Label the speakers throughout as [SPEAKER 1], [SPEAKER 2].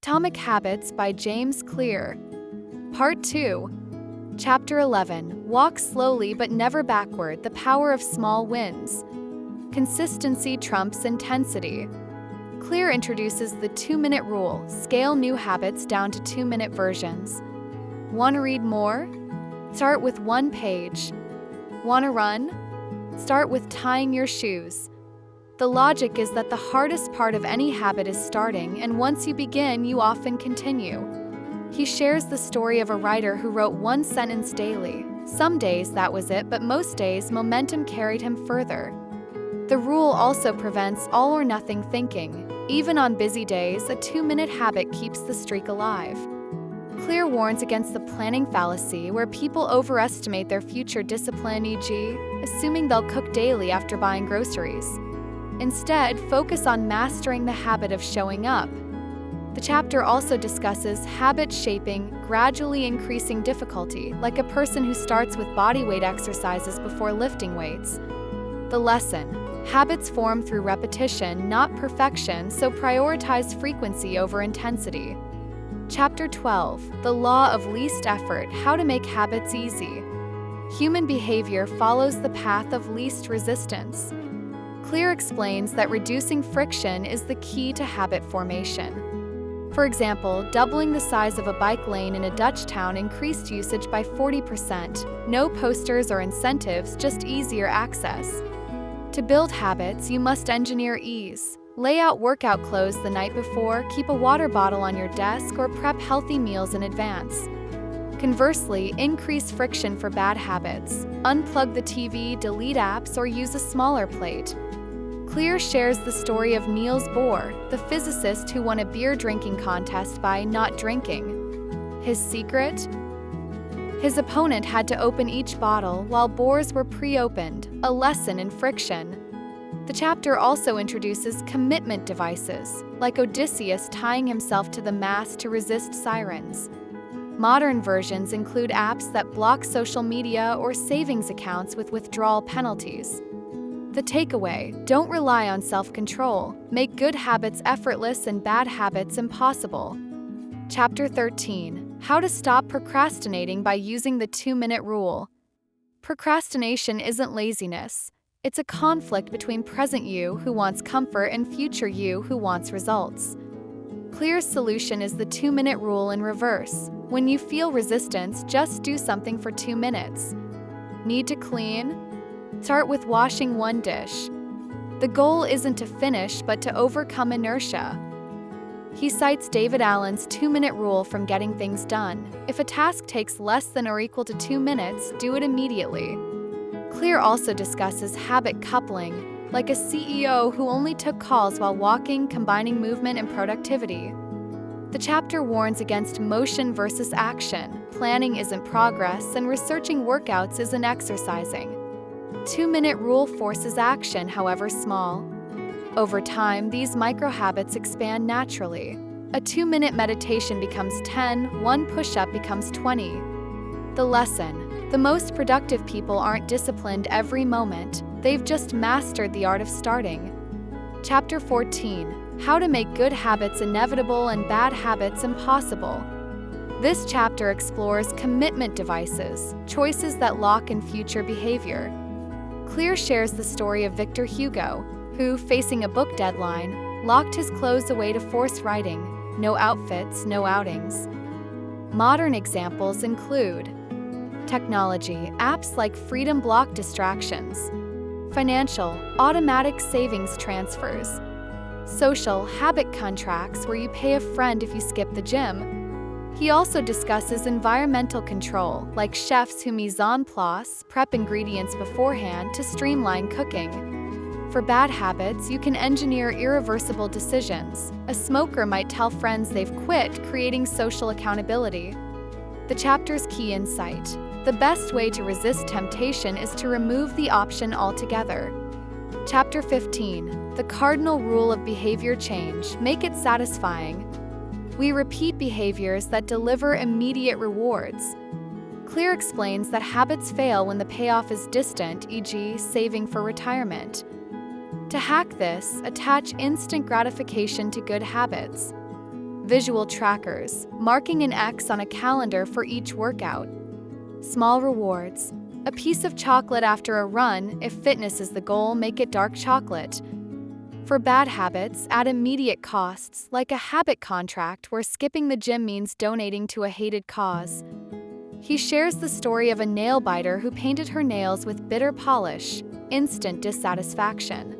[SPEAKER 1] Atomic Habits by James Clear. Part 2. Chapter 11. Walk slowly but never backward. The power of small wins. Consistency trumps intensity. Clear introduces the 2-minute rule. Scale new habits down to 2-minute versions. Want to read more? Start with 1 page. Want to run? Start with tying your shoes. The logic is that the hardest part of any habit is starting, and once you begin, you often continue. He shares the story of a writer who wrote 1 sentence daily. Some days that was it, but most days momentum carried him further. The rule also prevents all-or-nothing thinking. Even on busy days, a 2-minute habit keeps the streak alive. Clear warns against the planning fallacy, where people overestimate their future discipline, e.g., assuming they'll cook daily after buying groceries. Instead, focus on mastering the habit of showing up. The chapter also discusses habit shaping, gradually increasing difficulty, like a person who starts with bodyweight exercises before lifting weights. The lesson: habits form through repetition, not perfection, so prioritize frequency over intensity. Chapter 12. The Law of Least Effort: How to Make Habits Easy. Human behavior follows the path of least resistance. Clear explains that reducing friction is the key to habit formation. For example, doubling the size of a bike lane in a Dutch town increased usage by 40%. No posters or incentives, just easier access. To build habits, you must engineer ease. Lay out workout clothes the night before, keep a water bottle on your desk, or prep healthy meals in advance. Conversely, increase friction for bad habits. Unplug the TV, delete apps, or use a smaller plate. Clear shares the story of Niels Bohr, the physicist who won a beer drinking contest by not drinking. His secret? His opponent had to open each bottle while Bohr's were pre-opened, a lesson in friction. The chapter also introduces commitment devices, like Odysseus tying himself to the mast to resist sirens. Modern versions include apps that block social media or savings accounts with withdrawal penalties. The takeaway: don't rely on self-control. Make good habits effortless and bad habits impossible. Chapter 13. How to Stop Procrastinating by Using the 2-Minute Rule. Procrastination isn't laziness. It's a conflict between present you, who wants comfort, and future you, who wants results. Clear's solution is the 2-minute rule in reverse. When you feel resistance, just do something for 2 minutes. Need to clean? Start with washing 1 dish. The goal isn't to finish, but to overcome inertia. He cites David Allen's 2-minute rule from Getting Things Done. If a task takes less than or equal to 2 minutes, do it immediately. Clear also discusses habit coupling, like a CEO who only took calls while walking, combining movement and productivity. The chapter warns against motion versus action. Planning isn't progress, and researching workouts isn't exercising. 2-minute rule forces action, however small. Over time, these micro-habits expand naturally. A 2-minute meditation becomes 10, 1 push-up becomes 20. The lesson: the most productive people aren't disciplined every moment, they've just mastered the art of starting. Chapter 14. How to Make Good Habits Inevitable and Bad Habits Impossible. This chapter explores commitment devices, choices that lock in future behavior. Clear shares the story of Victor Hugo, who, facing a book deadline, locked his clothes away to force writing. No outfits, no outings. Modern examples include technology, apps like Freedom block distractions. Financial, automatic savings transfers. Social, habit contracts where you pay a friend if you skip the gym. He also discusses environmental control, like chefs who mise en place, prep ingredients beforehand to streamline cooking. For bad habits, you can engineer irreversible decisions. A smoker might tell friends they've quit, creating social accountability. The chapter's key insight: the best way to resist temptation is to remove the option altogether. Chapter 15. The Cardinal Rule of Behavior Change: Make it satisfying. We repeat behaviors that deliver immediate rewards. Clear explains that habits fail when the payoff is distant, e.g., saving for retirement. To hack this, attach instant gratification to good habits. Visual trackers, marking an X on a calendar for each workout. Small rewards. A piece of chocolate after a run. If fitness is the goal, make it dark chocolate. For bad habits, add immediate costs, like a habit contract where skipping the gym means donating to a hated cause. He shares the story of a nail biter who painted her nails with bitter polish, instant dissatisfaction.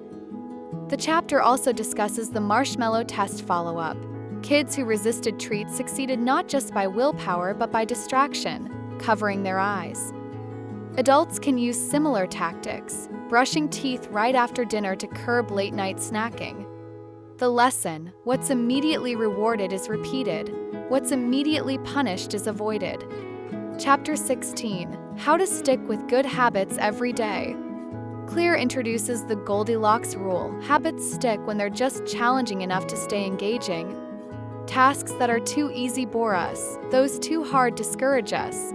[SPEAKER 1] The chapter also discusses the marshmallow test follow-up. Kids who resisted treats succeeded not just by willpower but by distraction, covering their eyes. Adults can use similar tactics, brushing teeth right after dinner to curb late-night snacking. The lesson: what's immediately rewarded is repeated, what's immediately punished is avoided. Chapter 16: How to Stick with Good Habits Every Day. Clear introduces the Goldilocks rule. Habits stick when they're just challenging enough to stay engaging. Tasks that are too easy bore us, those too hard discourage us.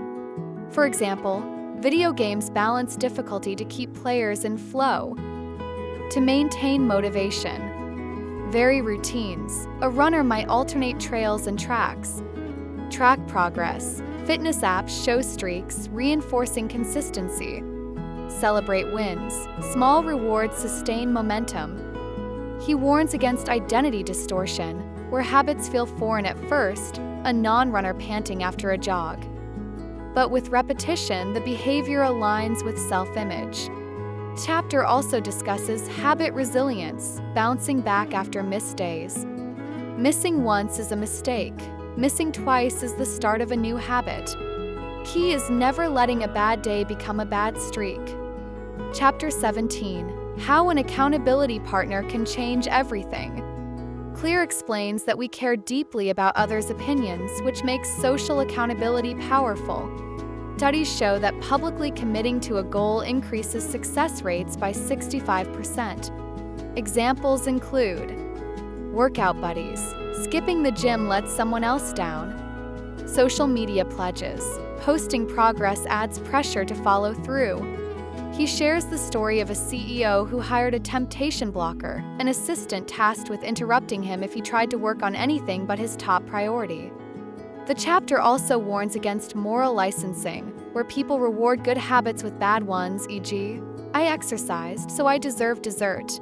[SPEAKER 1] For example, video games balance difficulty to keep players in flow. To maintain motivation, vary routines. A runner might alternate trails and tracks. Track progress. Fitness apps show streaks, reinforcing consistency. Celebrate wins. Small rewards sustain momentum. He warns against identity distortion, where habits feel foreign at first, a non-runner panting after a jog. But with repetition, the behavior aligns with self-image. Chapter also discusses habit resilience, bouncing back after missed days. Missing once is a mistake. Missing twice is the start of a new habit. Key is never letting a bad day become a bad streak. Chapter 17: How an accountability partner can change everything. Clear explains that we care deeply about others' opinions, which makes social accountability powerful. Studies show that publicly committing to a goal increases success rates by 65%. Examples include workout buddies. Skipping the gym lets someone else down. Social media pledges. Posting progress adds pressure to follow through. He shares the story of a CEO who hired a temptation blocker, an assistant tasked with interrupting him if he tried to work on anything but his top priority. The chapter also warns against moral licensing, where people reward good habits with bad ones, e.g., I exercised, so I deserve dessert.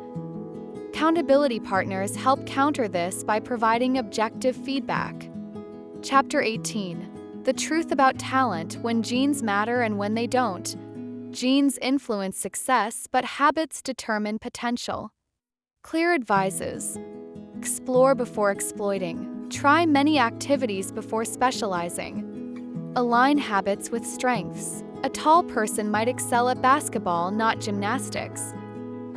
[SPEAKER 1] Accountability partners help counter this by providing objective feedback. Chapter 18: The Truth About Talent, When Genes Matter and When They Don't. Genes influence success, but habits determine potential. Clear advises: explore before exploiting. Try many activities before specializing. Align habits with strengths. A tall person might excel at basketball, not gymnastics.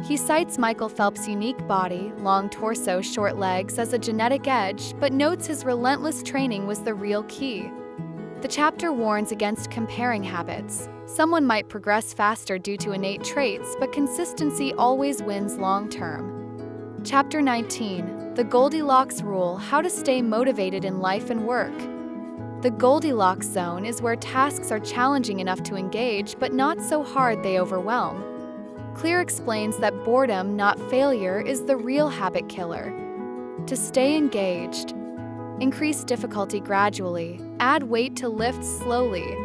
[SPEAKER 1] He cites Michael Phelps' unique body, long torso, short legs as a genetic edge, but notes his relentless training was the real key. The chapter warns against comparing habits. Someone might progress faster due to innate traits, but consistency always wins long-term. Chapter 19: The Goldilocks Rule, How to Stay Motivated in Life and Work. The Goldilocks zone is where tasks are challenging enough to engage, but not so hard they overwhelm. Clear explains that boredom, not failure, is the real habit killer. To stay engaged, increase difficulty gradually, add weight to lift slowly.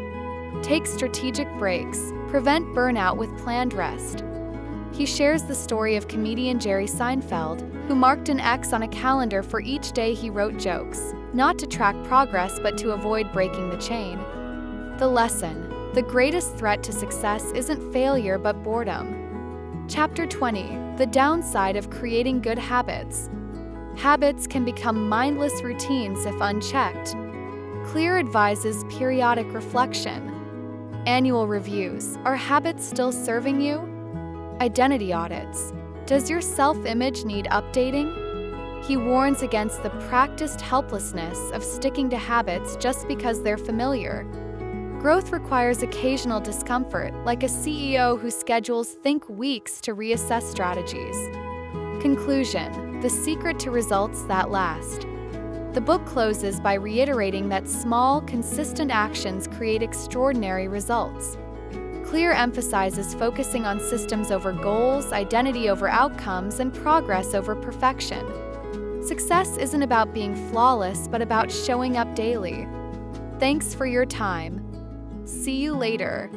[SPEAKER 1] Take strategic breaks, prevent burnout with planned rest. He shares the story of comedian Jerry Seinfeld, who marked an X on a calendar for each day he wrote jokes, not to track progress but to avoid breaking the chain. The lesson: the greatest threat to success isn't failure but boredom. Chapter 20: The Downside of Creating Good Habits. Habits can become mindless routines if unchecked. Clear advises periodic reflection. Annual reviews. Are habits still serving you? Identity audits. Does your self-image need updating? He warns against the practiced helplessness of sticking to habits just because they're familiar. Growth requires occasional discomfort, like a CEO who schedules think weeks to reassess strategies. Conclusion: the secret to results that last. The book closes by reiterating that small, consistent actions create extraordinary results. Clear emphasizes focusing on systems over goals, identity over outcomes, and progress over perfection. Success isn't about being flawless, but about showing up daily. Thanks for your time. See you later.